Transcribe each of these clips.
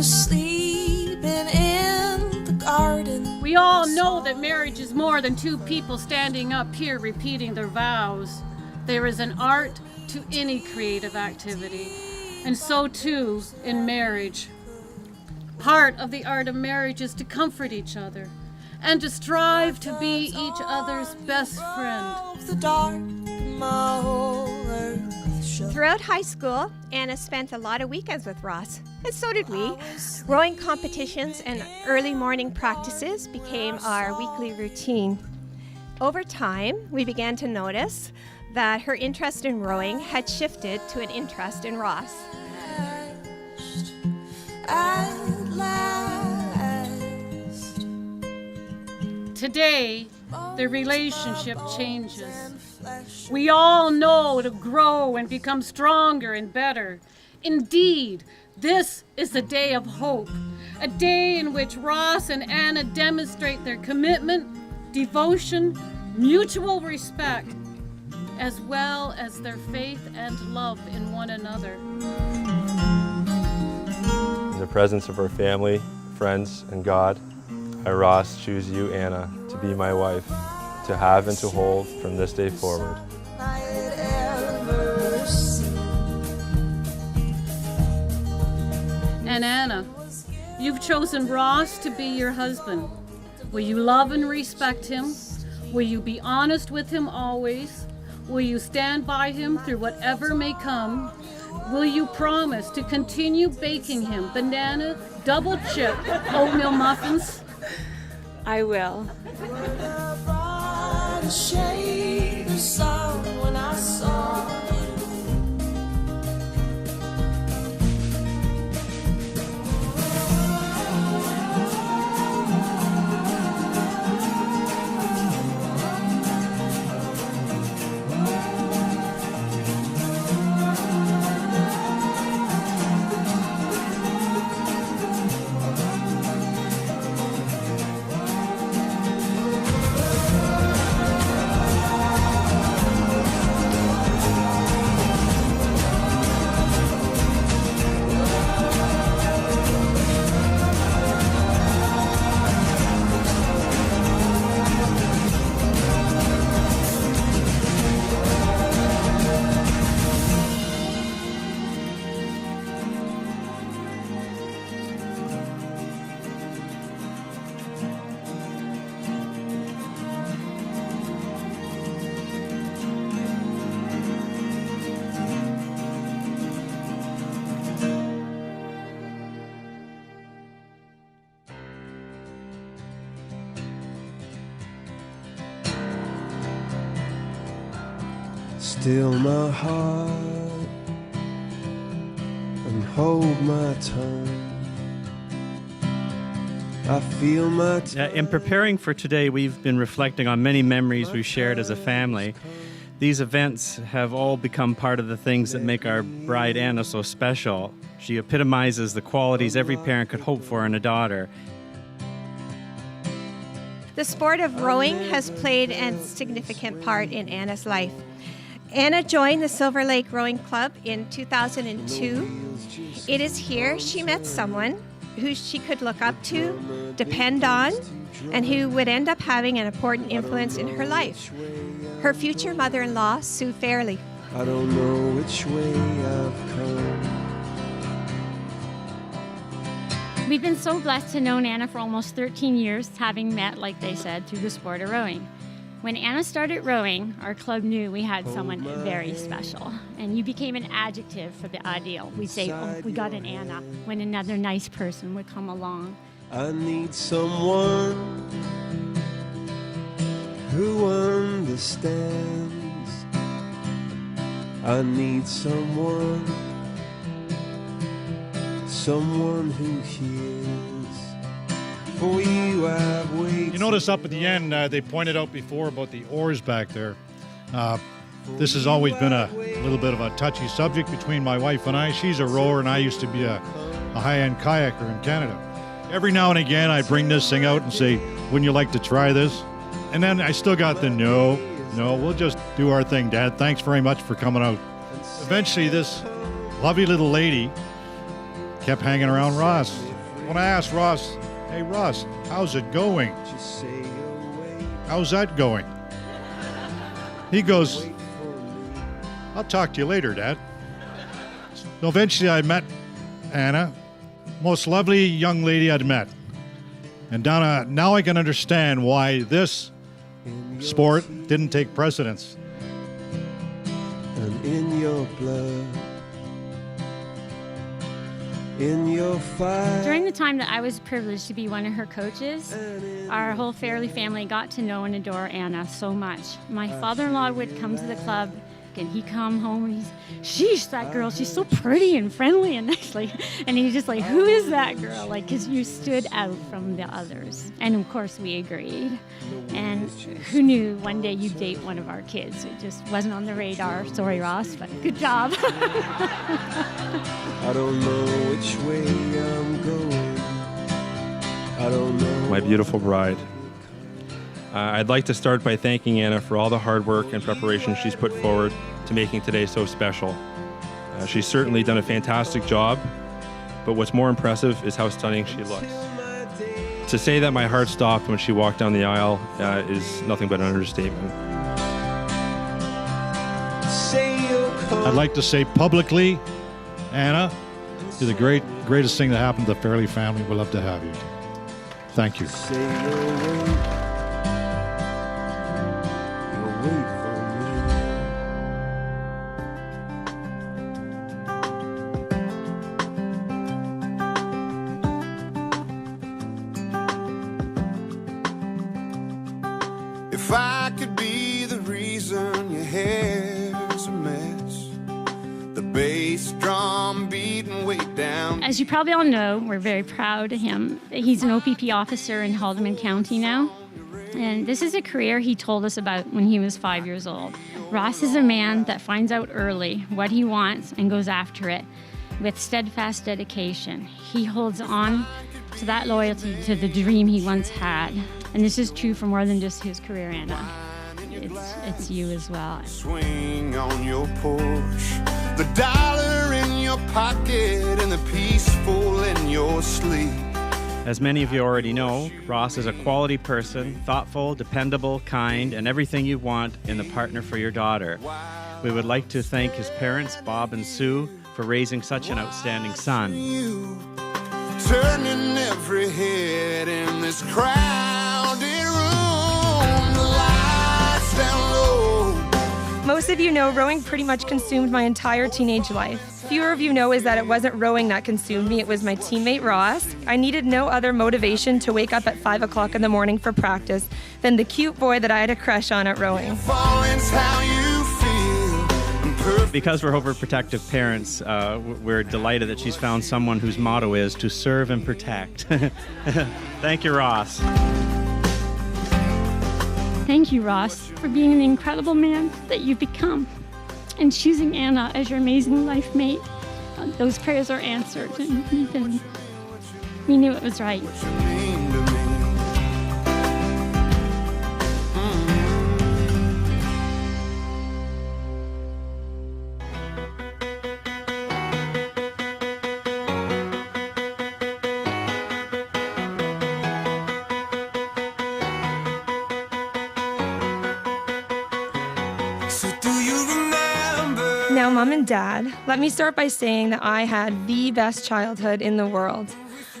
was sleeping in the garden. We all know that marriage is more than two people standing up here repeating their vows. There is an art to any creative activity, and so too in marriage. Part of the art of marriage is to comfort each other and to strive to be each other's best friend. The dark, my whole earth shook. Throughout high school, Anna spent a lot of weekends with Ross, and so did we. Rowing competitions and early morning practices became our weekly routine. Over time, we began to notice that her interest in rowing had shifted to an interest in Ross. At last. Today, the relationship changes. We all know to grow and become stronger and better. Indeed, this is a day of hope, a day in which Ross and Anna demonstrate their commitment, devotion, mutual respect, as well as their faith and love in one another. In the presence of our family, friends, and God, I, Ross, choose you, Anna, to be my wife, to have and to hold from this day forward. And Anna, you've chosen Ross to be your husband. Will you love and respect him? Will you be honest with him always? Will you stand by him through whatever may come? Will you promise to continue baking him banana, double chip, oatmeal muffins? I will. Still my heart and hold my tongue. I feel my In preparing for today, we've been reflecting on many memories we've shared as a family. These events have all become part of the things that make our bride Anna so special. She epitomizes the qualities every parent could hope for in a daughter. The sport of rowing has played a significant part in Anna's life. Anna joined the Silver Lake Rowing Club in 2002. It is here she met someone who she could look up to, depend on, and who would end up having an important influence in her life. Her future mother-in-law, Sue Fairley. I don't know which way I've come. We've been so blessed to know Anna for almost 13 years, having met, like they said, through the sport of rowing. When Anna started rowing, our club knew we had someone very special, and you became an adjective for the ideal. We'd say, oh, we got an Anna, when another nice person would come along. I need someone who understands. I need someone who hears. For you I've waited. You notice up at the end, they pointed out before about the oars back there. This has always been a little bit of a touchy subject between my wife and I. She's a rower, and I used to be a high-end kayaker in Canada. Every now and again, I bring this thing out and say, wouldn't you like to try this? And then I still got the no, we'll just do our thing, Dad. Thanks very much for coming out. Eventually, this lovely little lady kept hanging around Ross. when I asked Ross, "Hey Ross, how's it going? How's that going?" He goes, "I'll talk to you later, Dad." So eventually I met Anna, most lovely young lady I'd met. And Donna, now I can understand why this sport didn't take precedence. And in your blood, in your fire. During the time that I was privileged to be one of her coaches, our whole Fairley family got to know and adore Anna so much. My father-in-law would come to the club, and he'd come home and sheesh, that girl, she's so pretty and friendly and nice. And he's just like, who is that girl? Like, because you stood out from the others. And of course we agreed. And who knew one day you'd date one of our kids? It just wasn't on the radar. Sorry, Ross, but good job. I don't know which way I'm going. I don't know. My beautiful bride. I'd like to start by thanking Anna for all the hard work and preparation she's put forward to making today so special. She's certainly done a fantastic job, but what's more impressive is how stunning she looks. To say that my heart stopped when she walked down the aisle is nothing but an understatement. I'd like to say publicly, Anna, you're the greatest thing that happened to the Fairley family. We'd love to have you. Thank you. If I could be the reason your hair's a mess, the bass drum beating way down. As you probably all know, we're very proud of him. He's an OPP officer in Haldimand County now. And this is a career he told us about when he was 5 years old. Ross is a man that finds out early what he wants and goes after it with steadfast dedication. He holds on to that loyalty to the dream he once had. And this is true for more than just his career, Anna. It's you as well. Swing on your porch, the dollar in your pocket and the peaceful in your sleep. As many of you already know, Ross is a quality person, thoughtful, dependable, kind, and everything you want in the partner for your daughter. We would like to thank his parents, Bob and Sue, for raising such an outstanding son. Turning every head in this crowded room, the lights down low. Most of you know rowing pretty much consumed my entire teenage life. Fewer of you know is that it wasn't rowing that consumed me, it was my teammate Ross. I needed no other motivation to wake up at 5 o'clock in the morning for practice than the cute boy that I had a crush on at rowing. Because we're overprotective parents, we're delighted that she's found someone whose motto is to serve and protect. Thank you, Ross. Thank you, Ross, for being the incredible man that you've become and choosing Anna as your amazing life mate. Those prayers are answered, and we knew it was right. Now, Mom and Dad, let me start by saying that I had the best childhood in the world.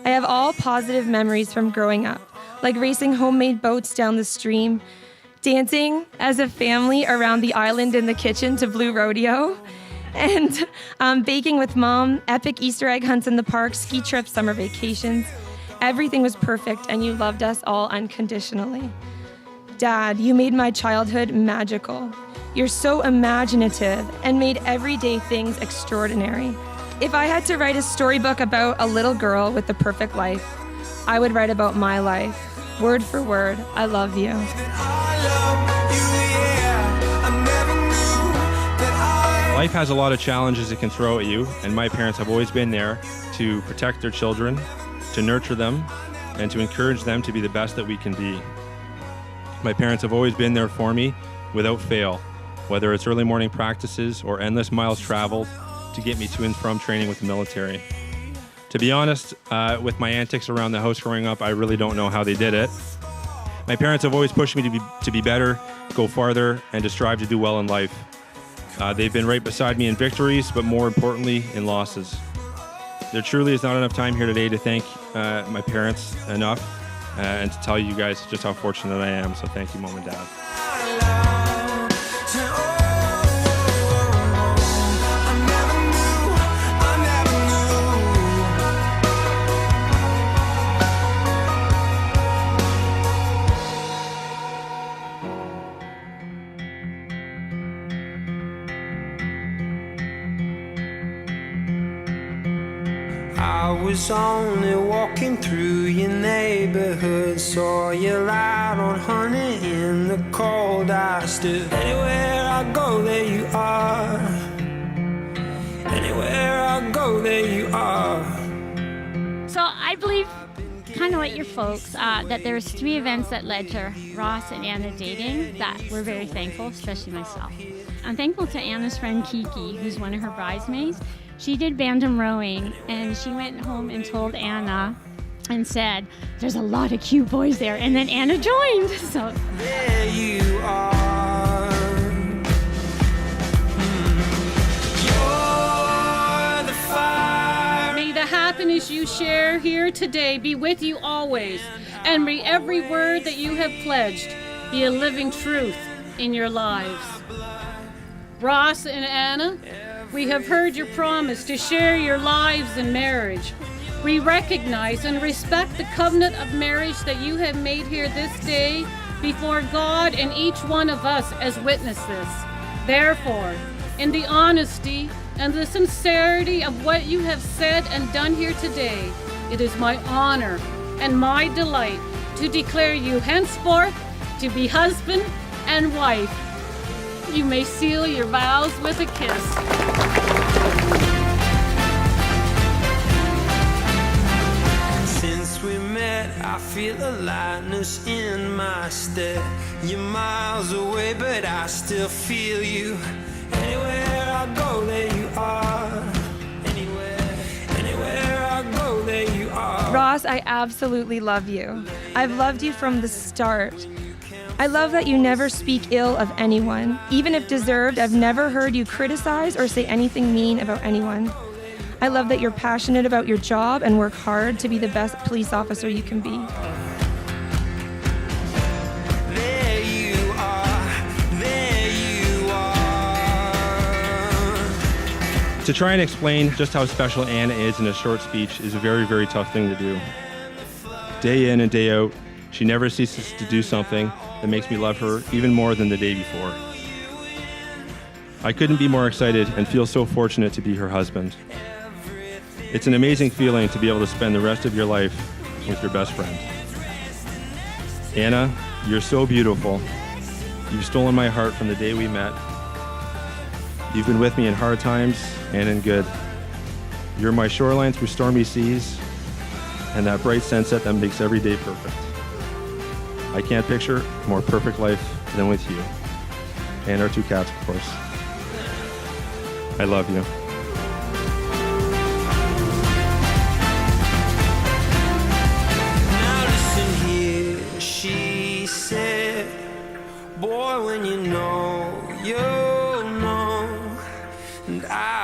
I have all positive memories from growing up, like racing homemade boats down the stream, dancing as a family around the island in the kitchen to Blue Rodeo, and baking with Mom, epic Easter egg hunts in the park, ski trips, summer vacations. Everything was perfect, and you loved us all unconditionally. Dad, you made my childhood magical. You're so imaginative and made everyday things extraordinary. If I had to write a storybook about a little girl with the perfect life, I would write about my life. Word for word, I love you. Life has a lot of challenges it can throw at you, and my parents have always been there to protect their children, to nurture them, and to encourage them to be the best that we can be. My parents have always been there for me without fail, whether it's early morning practices or endless miles traveled to get me to and from training with the military. To be honest, with my antics around the house growing up, I really don't know how they did it. My parents have always pushed me to be better, go farther, and to strive to do well in life. They've been right beside me in victories, but more importantly, in losses. There truly is not enough time here today to thank my parents enough and to tell you guys just how fortunate I am. So thank you, Mom and Dad. I was only walking through your neighborhood, saw you light on honey in the cold. I stood anywhere I go, there you are. Anywhere I go, there you are. So I believe, kind of like your folks, that there was 3 events that led to Ross and Anna dating that we're very thankful, especially myself. I'm thankful to Anna's friend Kiki, who's one of her bridesmaids. She did bantam rowing, and she went home and told Anna and said, there's a lot of cute boys there, and then Anna joined. So there you are. You're the fire. May the happiness you share here today be with you always, and may every word that you have pledged be a living truth in your lives. Ross and Anna, we have heard your promise to share your lives in marriage. We recognize and respect the covenant of marriage that you have made here this day before God and each one of us as witnesses. Therefore, in the honesty and the sincerity of what you have said and done here today, it is my honor and my delight to declare you henceforth to be husband and wife. You may seal your vows with a kiss. Since we met, I feel a lightness in my step. You're miles away, but I still feel you. Anywhere I go, there you are. Anywhere I go, there you are. Ross, I absolutely love you. I've loved you from the start. I love that you never speak ill of anyone. Even if deserved, I've never heard you criticize or say anything mean about anyone. I love that you're passionate about your job and work hard to be the best police officer you can be. There you are, there you are. To try and explain just how special Anna is in a short speech is a very, very tough thing to do. Day in and day out, she never ceases to do something that makes me love her even more than the day before. I couldn't be more excited and feel so fortunate to be her husband. It's an amazing feeling to be able to spend the rest of your life with your best friend. Anna, you're so beautiful. You've stolen my heart from the day we met. You've been with me in hard times and in good. You're my shoreline through stormy seas and that bright sunset that makes every day perfect. I can't picture a more perfect life than with you. And our 2 cats, of course. I love you. Now listen here, she said, boy, when you know, you'll know. And I